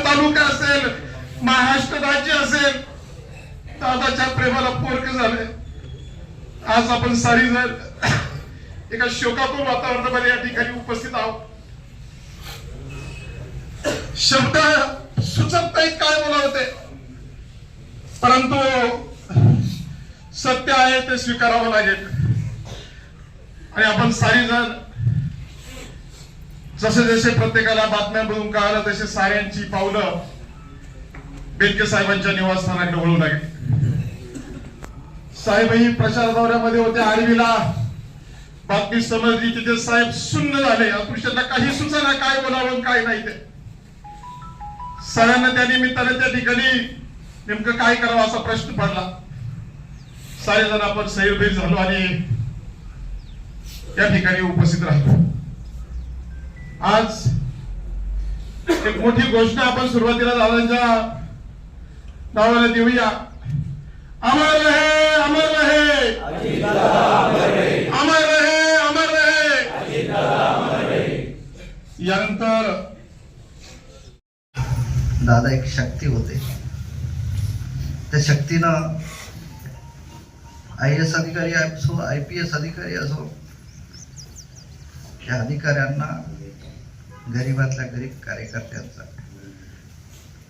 तालुका असेल, महाराष्ट्र राज्य असेल, दादाच्या प्रेमाला पोरक झाले. आज आपण सारी जण एका शोकाकुल वातावरणामध्ये या ठिकाणी उपस्थित आहोत. शब्द सुचत नाहीत काय बोला होते, परंतु सत्य आहे ते स्वीकारावं लागेल. आणि आपण सारी जण जसे जसे प्रत्येकाला बातम्यांमधून कळालं तसे साऱ्यांची पावलं बेनके साहेबांच्या निवासस्थानाकडे वळू लागली. साहेबही प्रचार दौऱ्यामध्ये होते. आर्वीला बातमी समजली तिथे साहेब सुन्न झाले. अतुषांना काही सुचना काय बोलावं काय नाही ते. सगळ्यांना त्या निमित्ताने त्या ठिकाणी नेमकं काय करावं असा प्रश्न पडला. सारे जण आपण सैरभैर झालो आणि या ठिकाणी उपस्थित राहिलो. आज एक मोठी घोषणा आपण सुरुवातीला दादांच्या नावाला देऊया. अमर रहे, अमर रहे, अमर रहे, अमर रहे. यानंतर दादा एक शक्ती होते. त्या शक्तीनं IAS अधिकारी असो, IPS अधिकारी असो, त्या अधिकाऱ्यांना गरीबातल्या गरीब कार्यकर्त्यांचा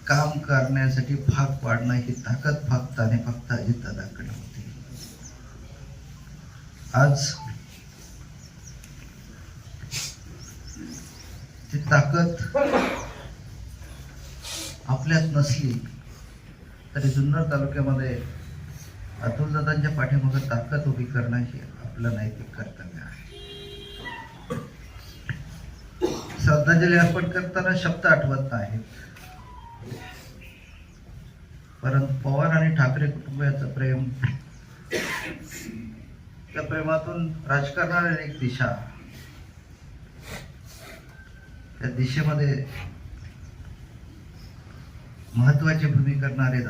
काम करण्यासाठी भाग पाडणं ही ताकद फक्त आणि फक्त अजितदादांकडे होती. आज ती ताकद आपल्यात नसली तरी जुन्नर तालुक्यामध्ये अतुलदादांच्या पाठीमागे ताकद उभी करणं हे आपलं नैतिक कर्तव्य आहे. श्रद्धांजली अर्पण करताना शब्द आठवत नाहीत, परंतु पवार आणि ठाकरे कुटुंबियाचं प्रेम, त्या प्रेमातून राजकारणाला एक दिशा, त्या दिशेमध्ये महत्वाची भूमिका करणारे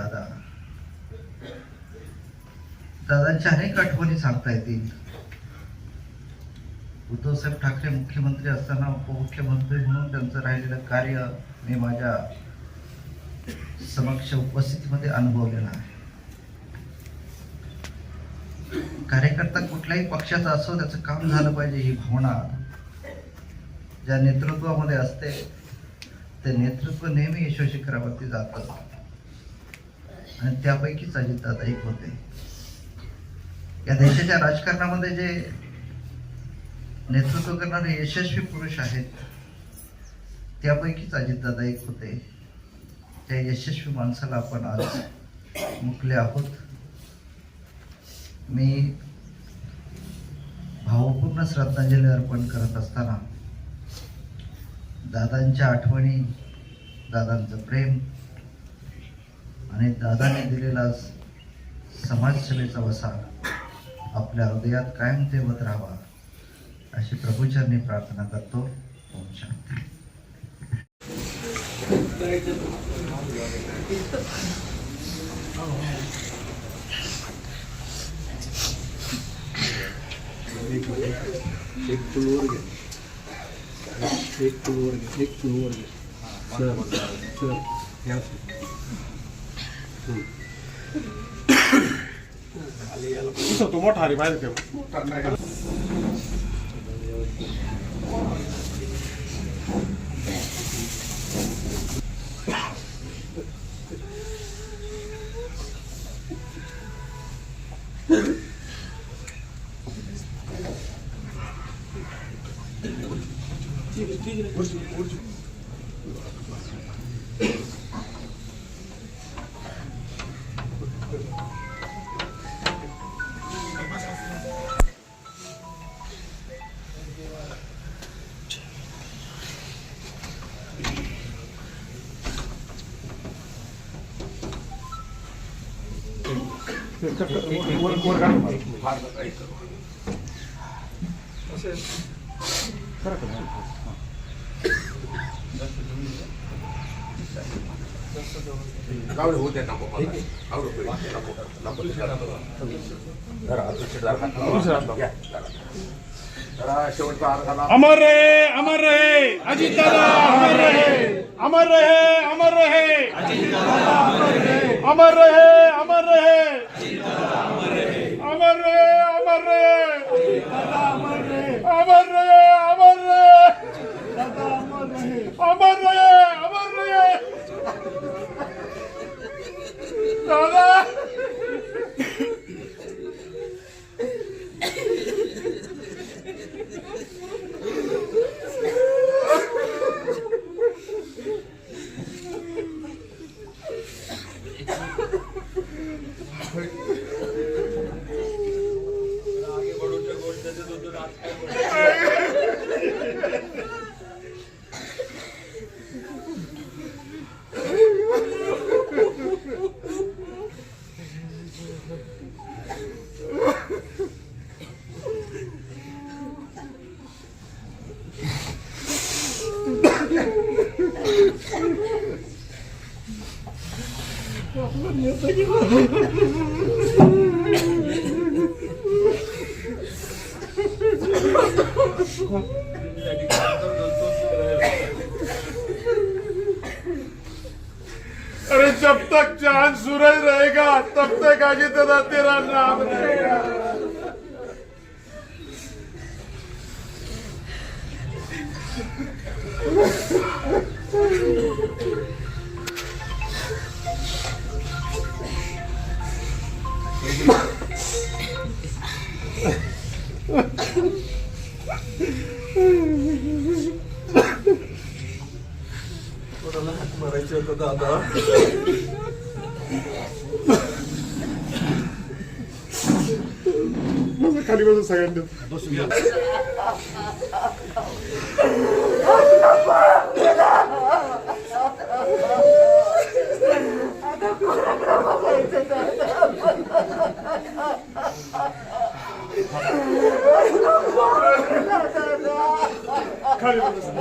दादांच्या अनेक आठवणी सांगता येतील. उद्धवसाहेब ठाकरे मुख्यमंत्री असताना उपमुख्यमंत्री म्हणून त्यांचं राहिलेलं कार्य मी माझ्या समक्ष उपस्थितीमध्ये अनुभवलेलं आहे. कार्यकर्ता कुठल्याही पक्षाचा असो त्याचं काम झालं पाहिजे ही भावना ज्या नेतृत्वामध्ये असते ते नेतृत्व नेहमी यशस्वी शिखरावरती जातं आणि त्यापैकीच अजितदादा एक होते. या देशाच्या राजकारणामध्ये जे नेतृत्व करणारे यशस्वी पुरुष आहेत त्यापैकीच अजितदादा एक होते. त्या यशस्वी माणसाला आपण आज मुकले आहोत. मी भावपूर्ण श्रद्धांजली अर्पण करत असताना दादांच्या आठवणी, दादांचं प्रेम आणि दादाने दिलेला समाजसेवेचा वसा आपल्या हृदयात कायम ठेवत राहावा अशी प्रभूचरणी प्रार्थना करतो. ओम शांती. तो मोठा पाहिजे. अमर रहे अमर रहे अजीत दादा, अमर रहे अमर रहे अमर रहे अमर रहे अमर रहे अमर रहे अमर रहे अमर रहे अमर रहे अमर रहे दादा अरे जब तक चांद सूरज रहेगा तब तक आगे दादा तेरा नाम रहेगा। मारायचं होतं दादा, खाली बसून सगळ्यांनी बसून घ्या. खाली बसून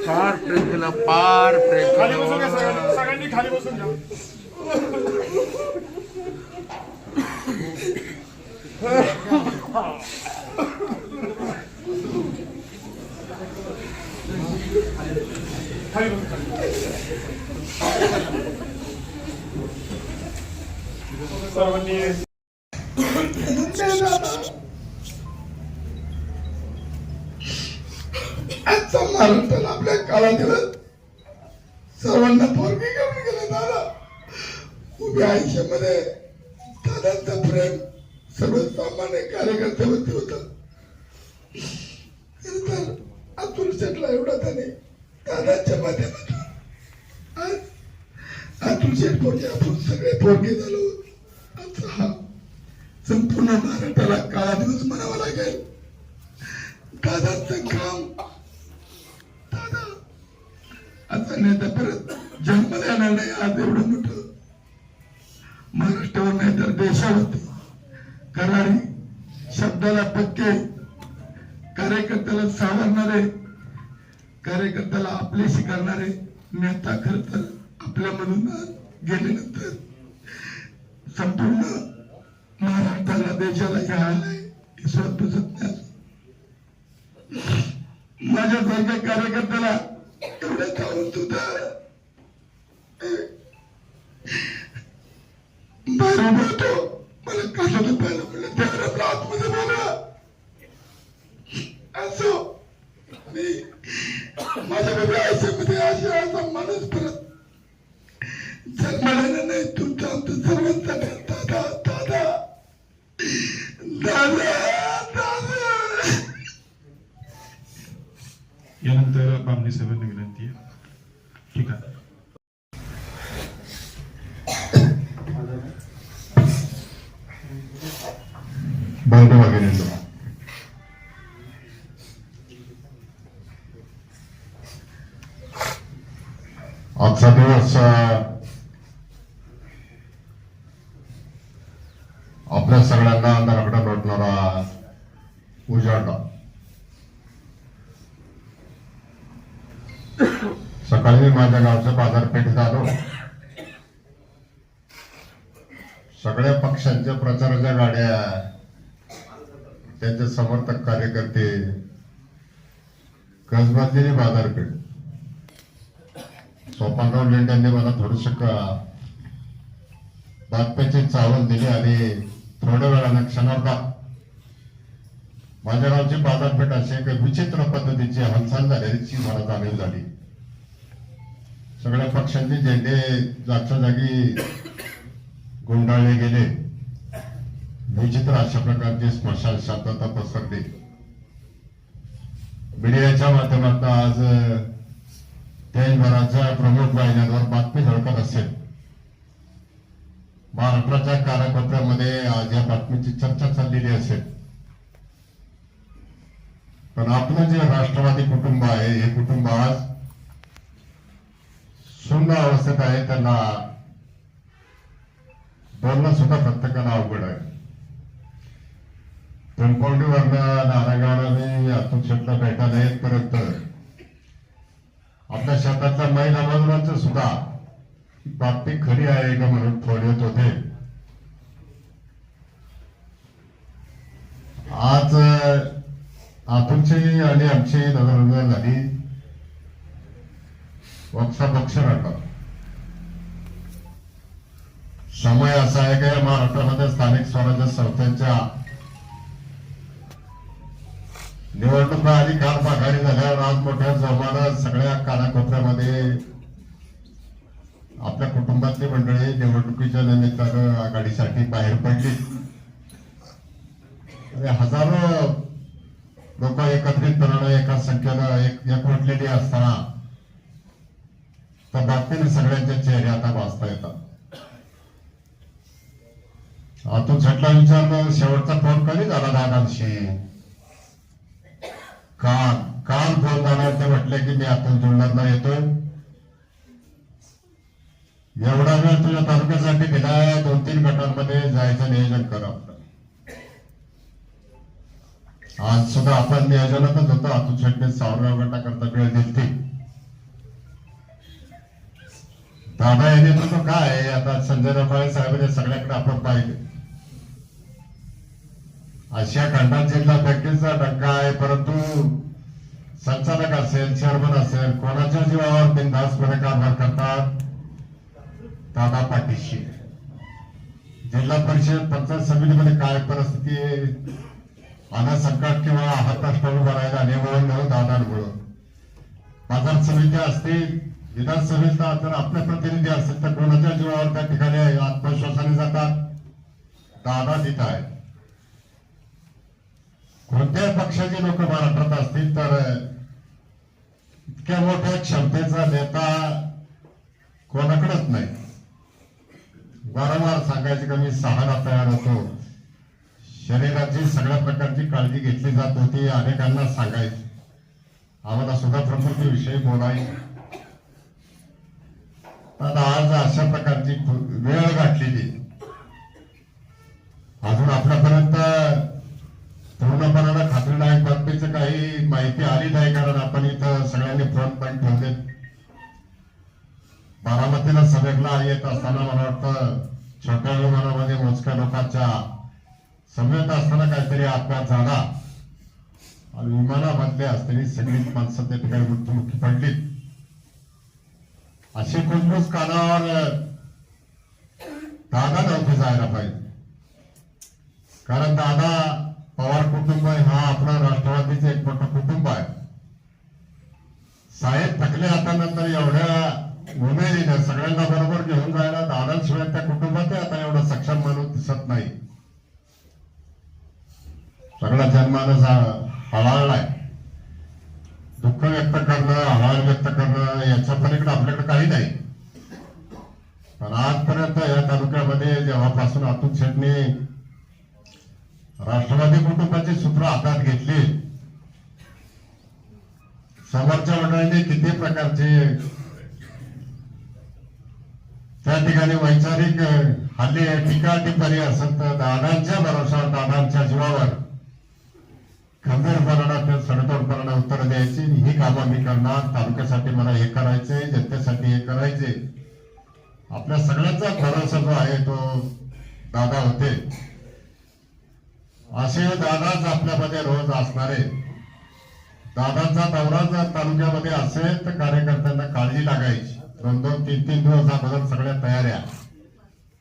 फार प्रेम केलं, फार प्रेम खाली बसून घ्या, केलं. सगळ्यांनी खाली बसून घ्या. खाली बसून सर्वांनी आजचा महाराष्ट्राला आपल्या काळातील सर्वांना पोरगी घेऊन गेले दादा. उभ्या आयुष्यामध्ये दादांचं प्रेम सर्वसामान्य कार्यकर्त्यावरती होत. तर अतुल शेठला एवढा त्याने दादाच्या माध्यमातून आज अतुल शेठ पोरगे आपण सगळे पोरगे झालो. आजचा हा संपूर्ण महाराष्ट्राला काळा दिवस म्हणावा लागेल. दादांचं काम दादा आता नेता परत जन्माला येणार नाही. आज एवढं मोठं महाराष्ट्रावर नाही तर देशावरती करारी शब्दाला पक्के कार्यकर्त्याला सावरणारे, कार्यकर्त्याला आपलेशी करणारे नेता खर तर आपल्यामधून गेल्यानंतर संपूर्ण महाराष्ट्राला देशाला घ्या आलाय हे स्वतः सत्य. माझ्यासारख्या कार्यकर्त्याला एवढं चालून सुद्धा बाहेर उभा होतो. मला कशाला पाहिलं म्हणलं त्यावर आपल्या आतमध्ये बोला असो. मी माझ्या वेगळ्या आयुष्यामध्ये असा माणूस परत जन्माला नाही. तुमचं आमचं सर्वांचा दादा दादा दादा दादा यानंतर बामणी साहेबांना विनंती आहे. ठीक आहे. बंद वगैरे आजचा दिवस आपल्या सगळ्यांना अंधाराकडे लोटणारा उजाडला. सकाळी मी माझ्या गावच्या बाजारपेठेत आलो. सगळ्या पक्षांच्या प्रचाराच्या गाड्या, त्यांचे समर्थक कार्यकर्ते, कसबसलेली बाजारपेठ. सोपानराव लेंड्यांनी मला थोडस बातम्याची चावल दिली आणि थोड्या वेळानं क्षणार्धात माझ्या गावची बाजारपेठ अशी एक विचित्र पद्धतीची हालचाल झाल्याची मला जाणीव झाली. सगळ्या पक्षांचे झेंडे जागच्या जागी गुंडाळले गेले. विचित्र अशा प्रकारची स्मशान शांतता पसरली. मीडियाच्या माध्यमातून आज देशभराच्या प्रमुख वाहिन्यांवर बातमी झळकत असेल. महाराष्ट्राच्या कानाकोपऱ्यामध्ये आज या बातमीची चर्चा चाललेली असेल. पण आपलं जे राष्ट्रवादी कुटुंब आहे, हे कुटुंब आज शून्य अवस्थेत आहे. त्यांना बोलणं सुद्धा प्रत्येकाला अवघड आहे. कॉम्पाऊंडवरनं नारायणगावला अतुल शेटला भेटायला येतपर्यंत आपल्या शेतातल्या महिला मजुरांचं सुद्धा बातमी खरी आहे का म्हणून फोन येत होते. आज अतुलची आणि आमची नजर झाली वक्सा पक्ष राहतात. समय असा आहे की महाराष्ट्रामध्ये स्थानिक स्वराज्य संस्थांच्या निवडणुका आणि काल आघाडी झाल्यावर आज मोठ्या जोमानं सगळ्या कानाकोपऱ्यामध्ये आपल्या कुटुंबातली मंडळी निवडणुकीच्या निमित्तानं आघाडीसाठी बाहेर पडली. हजारो लोक एकत्रितपणानं एका संख्येनं एकवटलेली असताना त्या बातमीने सगळ्यांचे चेहरे आता वाचता येतात. अतुल शेटला विचारलं, शेवटचा फोन कधी झाला दादांशी? काल फोन झाला. ते म्हटले की मी अतुल जुन्नरला येतोय. एवढा वेळ तुझ्या तालुक्यासाठी दिलाय, 2-3 गटांमध्ये जायचं नियोजन करा. आज सुद्धा आपण नियोजनातच होतो. अतुल शेटने 6व्या गटाकरता वेळ दिली. दादा हे नेतृत्व काय आहे? आता संजय रफाळे साहेबांनी सगळ्याकडे आपण पाहिले. आशिया खंडात जिल्हा बँकेचा डंका आहे, परंतु संचालक असेल, चेअरमन असेल, कोणाच्या जीवावर बिनधास्तपणे कारभार करतात दादा पाठीशी. जिल्हा परिषद पंचायत समितीमध्ये काय परिस्थिती आहे, अनासंकट किंवा हाताष्ट उभं राहायला अनिवार्य दादांमुळं. बाजार समित्या असतील, विधानसभेचा जर आपले प्रतिनिधी असतील तर कोणाच्या जीवावर त्या ठिकाणी आत्मविश्वासाने जातात. दादा तिथं आहे. कोणत्याही पक्षाचे लोक महाराष्ट्रात असतील तर इतक्या मोठ्या क्षमतेचा नेता कोणाकडेच नाही. वारंवार सांगायचे की मी 6ला तयार होतो. शरीराची सगळ्या प्रकारची काळजी घेतली जात होती. अनेकांना सांगायची, आम्हाला सुद्धा प्रकृतीविषयी बोलायचे. आता आज अशा प्रकारची वेळ गाठलेली अजून आपल्यापर्यंत पूर्णपणाला खात्रीलायक बातमीची काही माहिती आली नाही. कारण आपण इथं सगळ्यांनी फ्रंट पॉईंट ठेवले. बारामतीला सभेला येत असताना मला वाटतं छोट्या विमानामध्ये मोजक्या लोकांच्या समेत असताना काहीतरी अपघात झाला आणि विमानामधले असलेली सगळीच माणसं त्या ठिकाणी मृत्युमुखी पडली. अशी कुजबूज कानावर दादा नव्हते जायला पाहिजे. कारण दादा पवार कुटुंब हा आपला राष्ट्रवादीचं एक मोठं कुटुंब आहे. साहेब थकले आता नंतर एवढ्या उमेदीने सगळ्यांना बरोबर घेऊन जायला दादांशिवाय त्या कुटुंबात आता एवढा सक्षम माणूस दिसत नाही. सगळा जन्मानं हळहळलाय, दुःख व्यक्त जेव्हापासून अतुल शेटने राष्ट्रवादी कुटुंबाची सूत्र हातात घेतली, समोरच्या मंडळींनी किती प्रकारचे त्या ठिकाणी वैचारिक हल्ले टीका टिप्पणी असेल तर दादांच्या भरोशावर, दादांच्या जीवावर खंबीरपणाने सडतोडपणाने उत्तर द्यायची. ही कामं मी करणार, तालुक्यासाठी मला हे करायचंय, जनतेसाठी हे करायचे. आपल्या सगळ्यांचा भरोसा जो आहे तो दादा होते. असे दादाच आपल्यामध्ये रोज असणारे. दादांचा दौरा जर तालुक्यामध्ये असेल तर कार्यकर्त्यांना काळजी लागायची. 2-2, 3-3 दिवस अगोदर सगळ्या तयाऱ्या.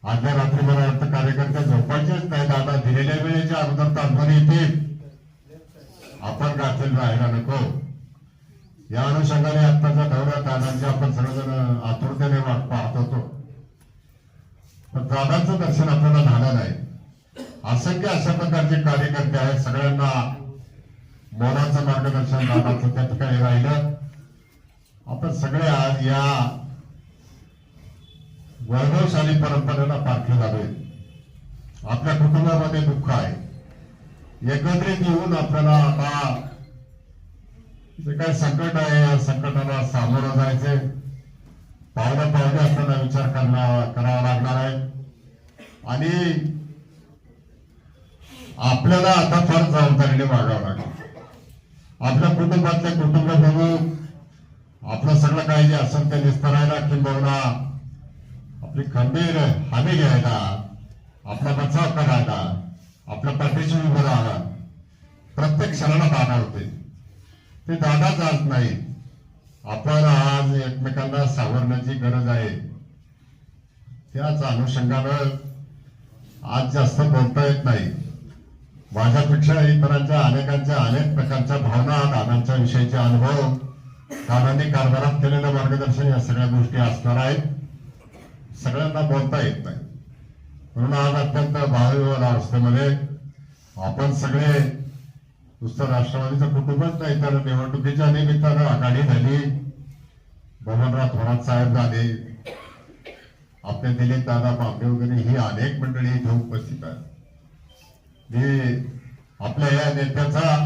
आजच्या रात्री मला वाटतं कार्यकर्ते झोपायचेच नाही. दादा दिलेल्या वेळेच्या अगोदर तालुक्यात येतील, आपण गाठील राहायला नको. या अनुषंगाने आत्ताच्या दौऱ्यात दादांची आपण सर्वजण आतुरतेने वाट पाहत होतो. पण दादांचं दर्शन आपल्याला झालं नाही. असंख्य अशा प्रकारचे कार्यकर्ते आहेत. सगळ्यांना मोलाचं मार्गदर्शन दादाचं त्या ठिकाणी राहिलं. आपण सगळे आज या वैभवशाली परंपरेला पारखे झालोय. आपल्या कुटुंबामध्ये दुःख आहे. एकत्रित येऊन आपल्याला आता जे काही संकट आहे या संकटाला सामोरं जायचंय. पावलं आपल्याला विचार करावा लागणार आहे. आणि आपल्याला आता फार जबाबदारीने वागावं लागेल. आपल्या कुटुंबातले कुटुंब प्रमुख आपलं सगळं काही जे असेल ते निस्तरायला, किंबहुना आपली खंबीर हमी घ्यायला, आपला बचाव करायला, आपल्या पाठीशी उभं राहायला प्रत्येक क्षणाला दादा होते. ते दादाच आज नाही. आपण आज एकमेकांना सावरण्याची गरज आहे. त्याच अनुषंगानं आज जास्त बोलता येत नाही. माझ्यापेक्षा इतरांच्या अनेकांच्या अनेक प्रकारच्या भावना, दादांच्या विषयीचे अनुभव, दादांनी कारभारात केलेलं मार्गदर्शन या सगळ्या गोष्टी असणार आहेत. सगळ्यांना बोलता येत नाही. म्हणून आज अत्यंत भावविवाद अवस्थेमध्ये आपण सगळे नुसतं राष्ट्रवादीचं कुटुंबच नाही तर निवडणुकीच्या निमित्तानं आघाडी झाली. बबनराव थोरात साहेब झाले, आपले दिलीप दादा बांबे वगैरे ही अनेक मंडळी इथे उपस्थित आहेत. मी आपल्या या नेत्याचा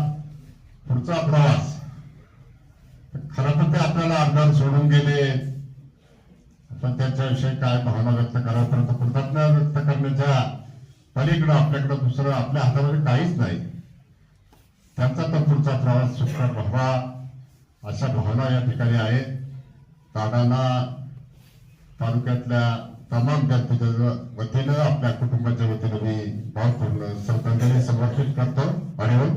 पुढचा प्रवास, खरं तर ते आपल्याला आमदार सोडून गेले, आपण त्यांच्याविषयी काय भावना व्यक्त करा, परंतु कृतज्ञता व्यक्त करण्याच्या पलीकडे आपल्याकडे दुसरं आपल्या हातामध्ये काहीच नाही. त्यांचा तो पुढचा प्रवास सुखकर व्हावा अशा भावना या ठिकाणी आहेत. दादांना तालुक्यातल्या तमाम जनतेच्या वतीनं, आपल्या कुटुंबाच्या वतीनं मी भावपूर्ण श्रद्धांजली समर्पित करतो. हरिओम.